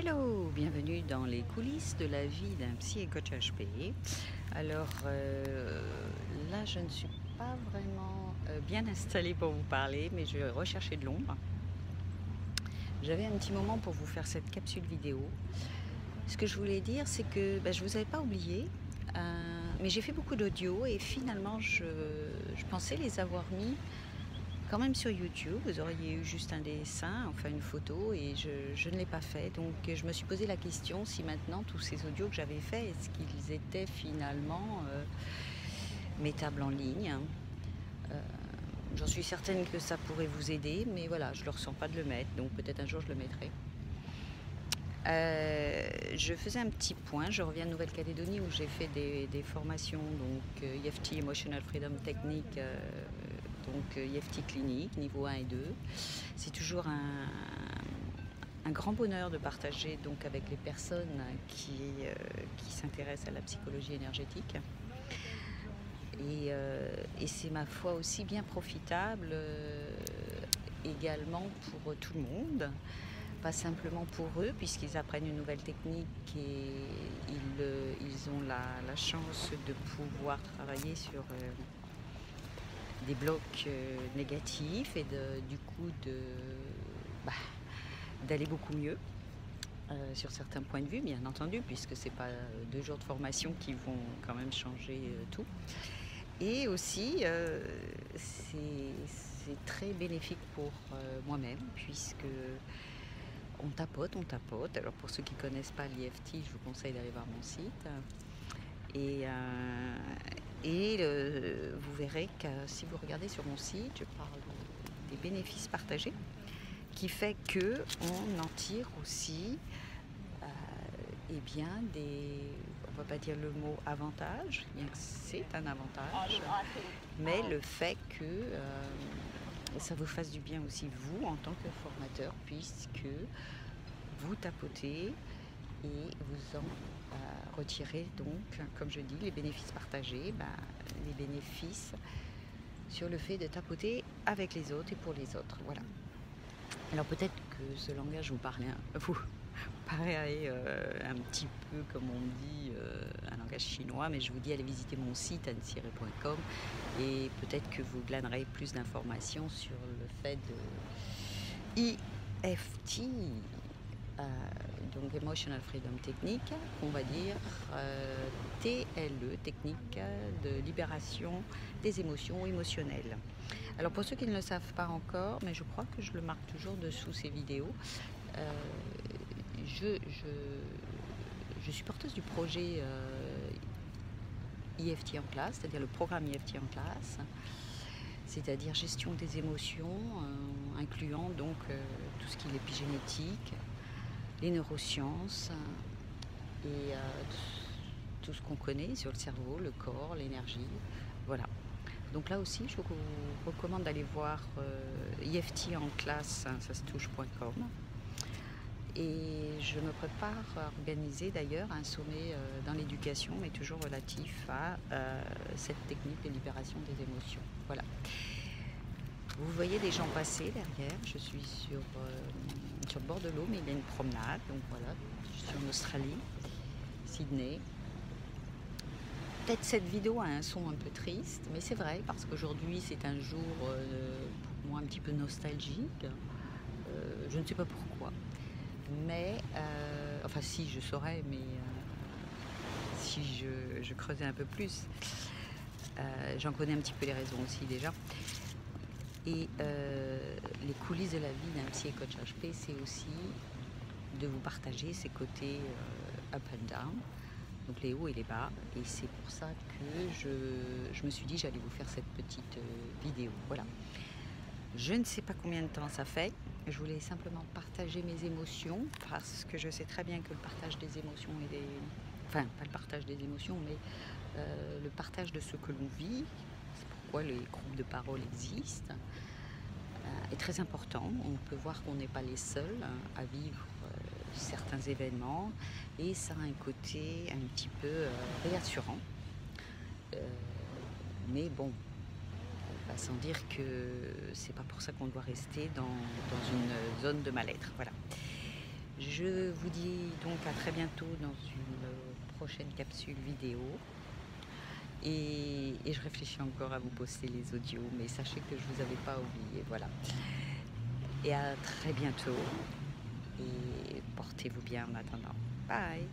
Hello, bienvenue dans les coulisses de la vie d'un psy et coach HP. Alors là, je ne suis pas vraiment bien installée pour vous parler, mais je vais rechercher de l'ombre. J'avais un petit moment pour vous faire cette capsule vidéo. Ce que je voulais dire, c'est que je ne vous avais pas oublié, mais j'ai fait beaucoup d'audio et finalement, je pensais les avoir mis quand même sur YouTube. Vous auriez eu juste un dessin, enfin une photo, et je ne l'ai pas fait. Donc je me suis posé la question si maintenant tous ces audios que j'avais faits, est-ce qu'ils étaient finalement mettables en ligne. J'en suis certaine que ça pourrait vous aider, mais voilà, je ne le ressens pas de le mettre, donc peut-être un jour je le mettrai. Je faisais un petit point, je reviens de Nouvelle-Calédonie où j'ai fait des formations, donc EFT, Emotional Freedom Technique, donc EFT clinique, niveau 1 et 2. C'est toujours un grand bonheur de partager donc avec les personnes qui s'intéressent à la psychologie énergétique. Et c'est ma foi aussi bien profitable également pour tout le monde. Pas simplement pour eux, puisqu'ils apprennent une nouvelle technique et ils ont la chance de pouvoir travailler sur des blocs négatifs et du coup d'aller beaucoup mieux sur certains points de vue, bien entendu, puisque c'est pas 2 jours de formation qui vont quand même changer tout. Et aussi, c'est très bénéfique pour moi-même, puisque on tapote. Alors pour ceux qui ne connaissent pas l'EFT, je vous conseille d'aller voir mon site. Et vous verrez que si vous regardez sur mon site, je parle des bénéfices partagés, qui fait qu'on en tire aussi on ne va pas dire le mot avantage, bien que c'est un avantage, mais le fait que ça vous fasse du bien aussi vous en tant que formateur, puisque vous tapotez et vous en retirez donc, comme je dis, les bénéfices partagés, les bénéfices sur le fait de tapoter avec les autres et pour les autres. Voilà. Alors peut-être que ce langage vous paraît un petit peu, comme on dit, un langage chinois, mais je vous dis, allez visiter mon site anne-com et peut-être que vous glanerez plus d'informations sur le fait de EFT, donc Emotional Freedom Technique, on va dire TLE, technique de libération des émotions émotionnelles. Alors pour ceux qui ne le savent pas encore, mais je crois que je le marque toujours dessous ces vidéos, je suis porteuse du projet EFT en classe, c'est-à-dire le programme EFT en classe, c'est-à-dire gestion des émotions, incluant donc tout ce qui est l'épigénétique, les neurosciences et tout ce qu'on connaît sur le cerveau, le corps, l'énergie. Voilà. Donc là aussi, je vous recommande d'aller voir EFT en classe, ça se touche.com. Et je me prépare à organiser d'ailleurs un sommet dans l'éducation, mais toujours relatif à cette technique de libération des émotions. Voilà. Vous voyez des gens passer derrière, je suis sur le bord de l'eau, mais il y a une promenade, donc voilà, je suis en Australie, Sydney. Peut-être cette vidéo a un son un peu triste, mais c'est vrai, parce qu'aujourd'hui c'est un jour pour moi un petit peu nostalgique, je ne sais pas pourquoi, mais, enfin si je saurais, mais si je creusais un peu plus, j'en connais un petit peu les raisons aussi déjà. Et les coulisses de la vie d'un psy et coach HP, c'est aussi de vous partager ces côtés up and down, donc les hauts et les bas. Et c'est pour ça que je me suis dit j'allais vous faire cette petite vidéo. Voilà. Je ne sais pas combien de temps ça fait. Je voulais simplement partager mes émotions, parce que je sais très bien que le partage des émotions enfin, pas le partage des émotions, mais le partage de ce que l'on vit, c'est pourquoi les groupes de parole existent, est très important. On peut voir qu'on n'est pas les seuls à vivre certains événements, et ça a un côté un petit peu réassurant. Mais bon, sans dire que c'est pas pour ça qu'on doit rester dans une zone de mal-être. Voilà. Je vous dis donc à très bientôt dans une prochaine capsule vidéo. Et je réfléchis encore à vous poster les audios, mais sachez que je ne vous avais pas oublié, voilà. Et à très bientôt. Et portez-vous bien en attendant. Bye!